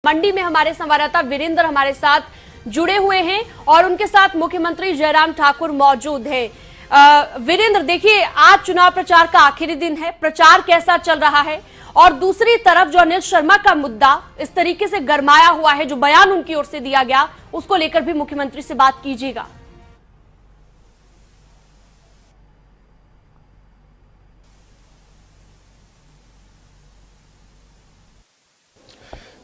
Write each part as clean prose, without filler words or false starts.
मंडी में हमारे संवाददाता वीरेंद्र हमारे साथ जुड़े हुए हैं और उनके साथ मुख्यमंत्री जयराम ठाकुर मौजूद हैं। वीरेंद्र, देखिए, आज चुनाव प्रचार का आखिरी दिन है, प्रचार कैसा चल रहा है? और दूसरी तरफ जो अनिल शर्मा का मुद्दा इस तरीके से गरमाया हुआ है, जो बयान उनकी ओर से दिया गया, उसको लेकर भी मुख्यमंत्री से बात कीजिएगा।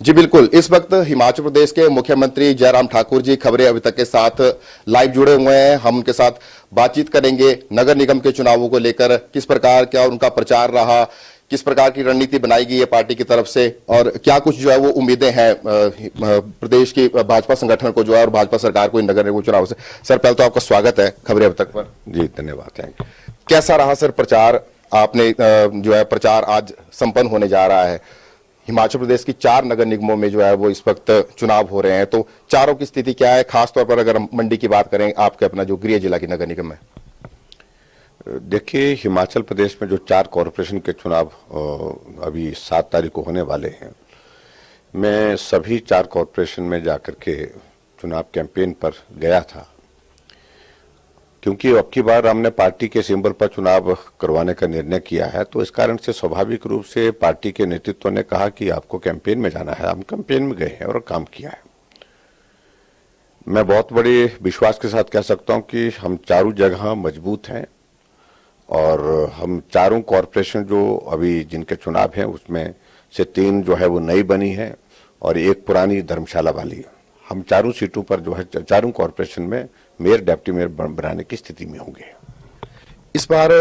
जी बिल्कुल, इस वक्त हिमाचल प्रदेश के मुख्यमंत्री जयराम ठाकुर जी खबरें अभी तक के साथ लाइव जुड़े हुए हैं। हम उनके साथ बातचीत करेंगे नगर निगम के चुनावों को लेकर, किस प्रकार क्या उनका प्रचार रहा, किस प्रकार की रणनीति बनाई गई है पार्टी की तरफ से, और क्या कुछ जो है वो उम्मीदें हैं प्रदेश की भाजपा संगठन को जो है और भाजपा सरकार को इन नगर निगम चुनाव से। सर, पहले तो आपका स्वागत है खबरें अब तक पर। जी धन्यवाद। Thank you. कैसा रहा सर प्रचार? आपने जो है प्रचार आज संपन्न होने जा रहा है। हिमाचल प्रदेश की 4 नगर निगमों में जो है वो इस वक्त चुनाव हो रहे हैं, तो चारों की स्थिति क्या है? खासतौर पर अगर हम मंडी की बात करें, आपके अपना जो गृह जिला की नगर निगम है। देखिए, हिमाचल प्रदेश में जो 4 कॉरपोरेशन के चुनाव अभी 7 तारीख को होने वाले हैं, मैं सभी 4 कॉरपोरेशन में जाकर के चुनाव कैंपेन पर गया था, क्योंकि अब की बार हमने पार्टी के सिंबल पर चुनाव करवाने का निर्णय किया है। तो इस कारण से स्वाभाविक रूप से पार्टी के नेतृत्व ने कहा कि आपको कैंपेन में जाना है। हम कैंपेन में गए हैं और काम किया है। मैं बहुत बड़े विश्वास के साथ कह सकता हूं कि हम चारों जगह मजबूत हैं और हम चारों कॉरपोरेशन जो अभी जिनके चुनाव हैं उसमें से 3 जो है वो नई बनी है और 1 पुरानी धर्मशाला वाली। हम चारों सीटों पर जो है चारों कॉरपोरेशन में मेयर डिप्टी मेयर बनाने की स्थिति में होंगे। इस बार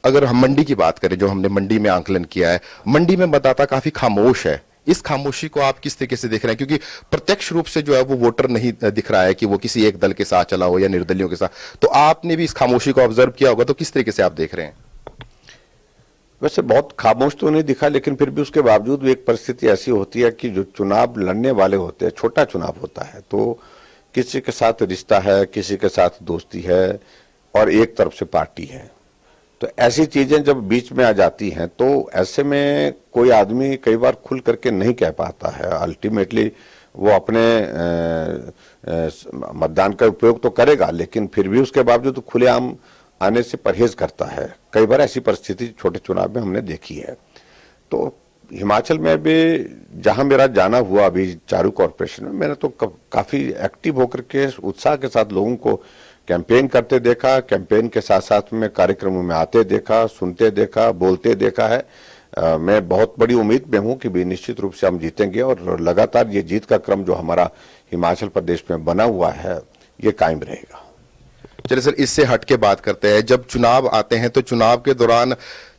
अगर हम मंडी की बात करें, जो हमने मंडी में आंकलन किया है, मंडी में मतदाता काफी खामोश है। इस खामोशी को आप किस तरीके से देख रहे हैं? क्योंकि प्रत्यक्ष रूप से जो है वो वोटर नहीं दिख रहा है कि वो किसी एक दल के साथ चला हो या निर्दलियों के साथ। तो आपने भी इस खामोशी को ऑब्जर्व किया होगा, तो किस तरीके से आप देख रहे हैं? वैसे बहुत खामोश तो नहीं दिखा, लेकिन फिर भी उसके बावजूद भी एक परिस्थिति ऐसी होती है कि जो चुनाव लड़ने वाले होते हैं, छोटा चुनाव होता है, तो किसी के साथ रिश्ता है, किसी के साथ दोस्ती है और एक तरफ से पार्टी है। तो ऐसी चीजें जब बीच में आ जाती हैं तो ऐसे में कोई आदमी कई बार खुल करके नहीं कह पाता है। अल्टीमेटली वो अपने मतदान का उपयोग तो करेगा, लेकिन फिर भी उसके बावजूद खुलेआम आने से परहेज करता है। कई बार ऐसी परिस्थिति छोटे चुनाव में हमने देखी है। तो हिमाचल में भी जहां मेरा जाना हुआ अभी चारों कॉरपोरेशन में, मैंने तो काफी एक्टिव होकर के उत्साह के साथ लोगों को कैंपेन करते देखा, कैंपेन के साथ साथ में कार्यक्रमों में आते देखा, सुनते देखा, बोलते देखा है। मैं बहुत बड़ी उम्मीद में हूं कि भी निश्चित रूप से हम जीतेंगे और लगातार ये जीत का क्रम जो हमारा हिमाचल प्रदेश में बना हुआ है ये कायम रहेगा। चलिए सर, इससे हट के बात करते हैं। जब चुनाव आते हैं तो चुनाव के दौरान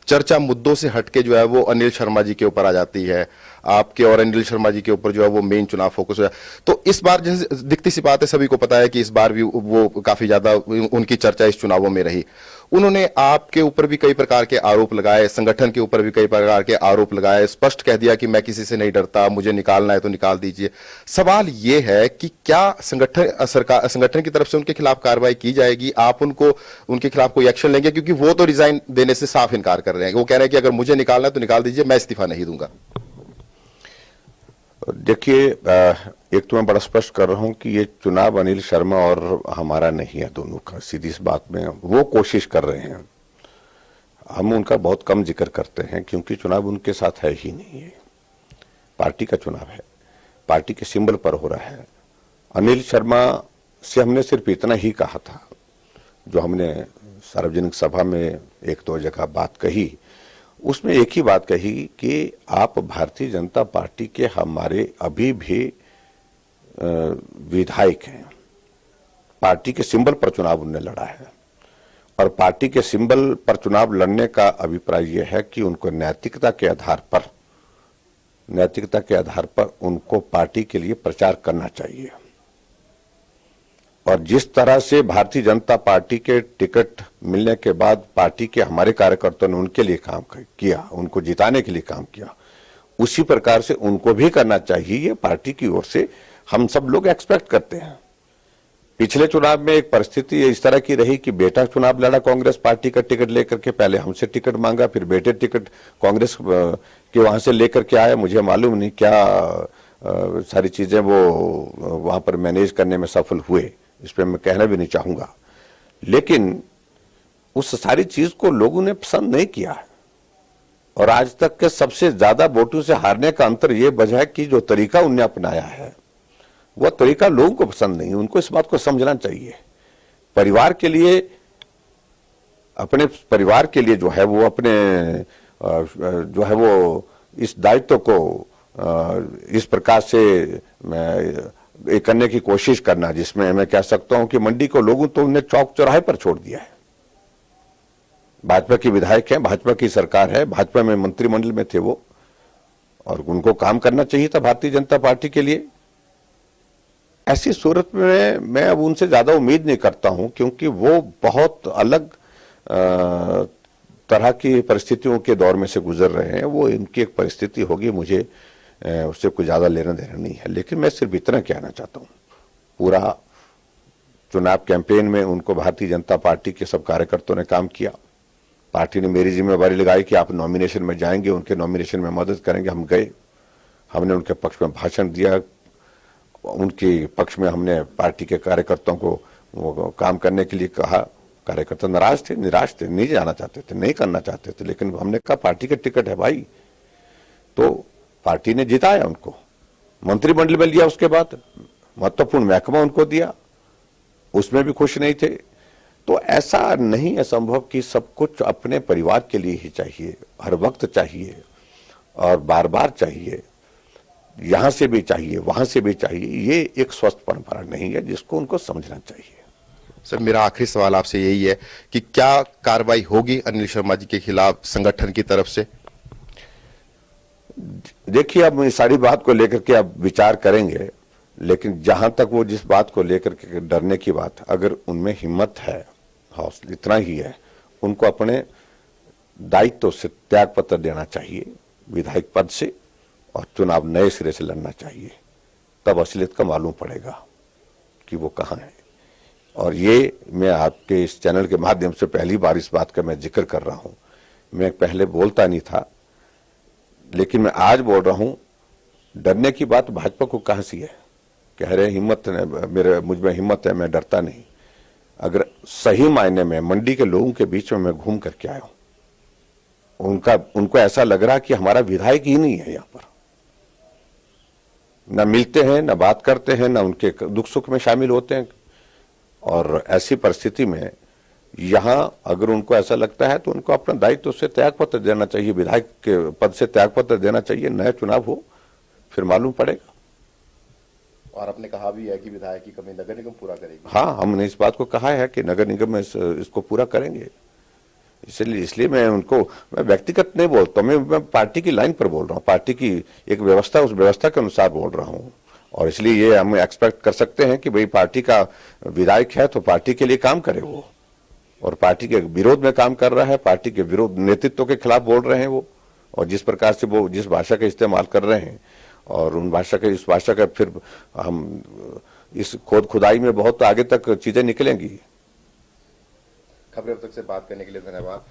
चर्चा मुद्दों से हटके जो है वो अनिल शर्मा जी के ऊपर आ जाती है। आपके और अनिल शर्मा जी के ऊपर जो है वो मेन चुनाव फोकस हो जाए। तो इस बार जैसे दिखती सी बात है, सभी को पता है कि इस बार भी वो काफी ज्यादा उनकी चर्चा इस चुनावों में रही। उन्होंने आपके ऊपर भी कई प्रकार के आरोप लगाए, संगठन के ऊपर भी कई प्रकार के आरोप लगाए, स्पष्ट कह दिया कि मैं किसी से नहीं डरता, मुझे निकालना है तो निकाल दीजिए। सवाल ये है कि क्या संगठन की तरफ से उनके खिलाफ कार्रवाई की जाएगी? आप उनके खिलाफ कोई एक्शन लेंगे? क्योंकि वो तो रिजाइन देने से साफ इनकार कर रहे हैं। वो कह रहे हैं कि अगर मुझे निकालना है तो निकाल दीजिए, मैं इस्तीफा नहीं दूंगा। देखिए, एक तो मैं बड़ा स्पष्ट कर रहा हूं कि ये चुनाव अनिल शर्मा और हमारा नहीं है, दोनों का। सीधी इस बात में वो कोशिश कर रहे हैं, हम उनका बहुत कम जिक्र करते हैं क्योंकि चुनाव उनके साथ है ही नहीं है। पार्टी का चुनाव है, पार्टी के सिंबल पर हो रहा है। अनिल शर्मा से हमने सिर्फ इतना ही कहा था, जो हमने सार्वजनिक सभा में 1-2 जगह बात कही, उसमें एक ही बात कही कि आप भारतीय जनता पार्टी के हमारे अभी भी विधायक हैं। पार्टी के सिंबल पर चुनाव उन्होंने लड़ा है और पार्टी के सिंबल पर चुनाव लड़ने का अभिप्राय यह है कि उनको नैतिकता के आधार पर उनको पार्टी के लिए प्रचार करना चाहिए। और जिस तरह से भारतीय जनता पार्टी के टिकट मिलने के बाद पार्टी के हमारे कार्यकर्ताओं ने उनके लिए काम किया, उनको जिताने के लिए काम किया, उसी प्रकार से उनको भी करना चाहिए। ये पार्टी की ओर से हम सब लोग एक्सपेक्ट करते हैं। पिछले चुनाव में एक परिस्थिति इस तरह की रही कि बेटा चुनाव लड़ा कांग्रेस पार्टी का टिकट लेकर के, पहले हमसे टिकट मांगा, फिर बेटे टिकट कांग्रेस के वहां से लेकर के आया। मुझे मालूम नहीं क्या सारी चीजें वो वहां पर मैनेज करने में सफल हुए, इस पर मैं कहना भी नहीं चाहूंगा। लेकिन उस सारी चीज को लोगों ने पसंद नहीं किया है और आज तक के सबसे ज्यादा वोटों से हारने का अंतर यह वजह है कि जो तरीका उन्हें अपनाया है वह तरीका लोगों को पसंद नहीं। उनको इस बात को समझना चाहिए। परिवार के लिए, अपने परिवार के लिए जो है वो अपने जो है वो इस दायित्व को इस प्रकार से करने की कोशिश करना, जिसमें मैं कह सकता हूं कि मंडी को लोगों तो उन्हें चौक चौराहे पर छोड़ दिया है। भाजपा के विधायक हैं, भाजपा की सरकार है, भाजपा में मंत्रिमंडल में थे वो, और उनको काम करना चाहिए था भारतीय जनता पार्टी के लिए। ऐसी सूरत में मैं अब उनसे ज्यादा उम्मीद नहीं करता हूं, क्योंकि वो बहुत अलग तरह की परिस्थितियों के दौर में से गुजर रहे हैं। वो इनकी एक परिस्थिति होगी, मुझे उससे कुछ ज्यादा लेना देना नहीं है। लेकिन मैं सिर्फ इतना कहना चाहता हूं, पूरा चुनाव कैंपेन में उनको भारतीय जनता पार्टी के सब कार्यकर्ताओं ने काम किया। पार्टी ने मेरी जिम्मेवारी लगाई कि आप नॉमिनेशन में जाएंगे, उनके नॉमिनेशन में मदद करेंगे। हम गए, हमने उनके पक्ष में भाषण दिया, उनके पक्ष में हमने पार्टी के कार्यकर्ताओं को वो काम करने के लिए कहा। कार्यकर्ता नाराज थे, निराश थे, नहीं जाना चाहते थे, नहीं करना चाहते थे, लेकिन हमने कहा पार्टी का टिकट है भाई, तो पार्टी ने जिताया उनको, मंत्रिमंडल में लिया, उसके बाद महत्वपूर्ण महकमा उनको दिया, उसमें भी खुश नहीं थे। तो ऐसा नहीं है संभव कि सब कुछ अपने परिवार के लिए ही चाहिए, हर वक्त चाहिए और बार बार चाहिए, यहां से भी चाहिए, वहां से भी चाहिए। ये एक स्वस्थ परंपरा नहीं है, जिसको उनको समझना चाहिए। सर, मेरा आखिरी सवाल आपसे यही है कि क्या कार्रवाई होगी अनिल शर्मा जी के खिलाफ संगठन की तरफ से? देखिए, अब इस सारी बात को लेकर के अब विचार करेंगे, लेकिन जहां तक वो जिस बात को लेकर के डरने की बात, अगर उनमें हिम्मत है, हौसला इतना ही है, उनको अपने दायित्व से त्याग पत्र देना चाहिए, विधायक पद से, और चुनाव नए सिरे से लड़ना चाहिए। तब असलियत का मालूम पड़ेगा कि वो कहां है। और ये मैं आपके इस चैनल के माध्यम से पहली बार इस बात का मैं जिक्र कर रहा हूं। मैं पहले बोलता नहीं था, लेकिन मैं आज बोल रहा हूं। डरने की बात भाजपा को कहां सी है? कह रहे हिम्मत मुझ में हिम्मत है, मैं डरता नहीं। अगर सही मायने में मंडी के लोगों के बीच में मैं घूम करके आया हूं, उनको ऐसा लग रहा कि हमारा विधायक ही नहीं है, यहां पर न मिलते हैं, न बात करते हैं, न उनके दुख सुख में शामिल होते हैं। और ऐसी परिस्थिति में यहां अगर उनको ऐसा लगता है तो उनको अपना दायित्व से त्यागपत्र देना चाहिए, विधायक के पद से त्यागपत्र देना चाहिए। नया चुनाव हो, फिर मालूम पड़ेगा। और आपने कहा भी है कि विधायक की कमी नगर निगम पूरा करेगी। हाँ, हमने इस बात को कहा है कि नगर निगम में इसको पूरा करेंगे। इसलिए मैं व्यक्तिगत नहीं बोलता, मैं पार्टी की लाइन पर बोल रहा हूँ, पार्टी की एक व्यवस्था, उस व्यवस्था के अनुसार बोल रहा हूँ। और इसलिए ये हम एक्सपेक्ट कर सकते हैं कि भाई पार्टी का विधायक है तो पार्टी के लिए काम करे वो, और पार्टी के विरोध में काम कर रहा है, पार्टी के विरोध नेतृत्व के खिलाफ बोल रहे हैं वो, और जिस प्रकार से वो जिस भाषा का इस्तेमाल कर रहे हैं, और इस भाषा का फिर हम इस खुदाई में बहुत आगे तक चीजें निकलेंगी। खबरें अब तक से बात करने के लिए धन्यवाद।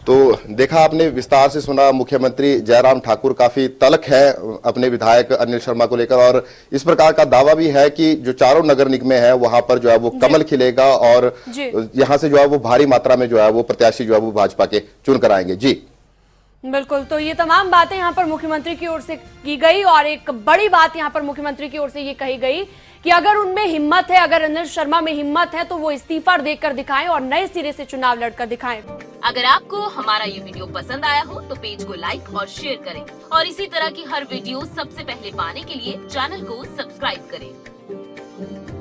तो देखा आपने, विस्तार से सुना, मुख्यमंत्री जयराम ठाकुर काफी तल्ख है अपने विधायक अनिल शर्मा को लेकर, और इस प्रकार का दावा भी है कि जो चारों नगर निगम है वहां पर जो है वो कमल खिलेगा, और यहां से जो है वो भारी मात्रा में जो है वो प्रत्याशी जो है वो भाजपा के चुन कर आएंगे। जी बिल्कुल, तो ये तमाम बातें यहाँ पर मुख्यमंत्री की ओर से की गई, और एक बड़ी बात यहाँ पर मुख्यमंत्री की ओर से ये कही गई कि अगर उनमें हिम्मत है, अगर अनिल शर्मा में हिम्मत है, तो वो इस्तीफा देकर दिखाएं और नए सिरे से चुनाव लड़कर दिखाएं। अगर आपको हमारा ये वीडियो पसंद आया हो तो पेज को लाइक और शेयर करें, और इसी तरह की हर वीडियो सबसे पहले पाने के लिए चैनल को सब्सक्राइब करें।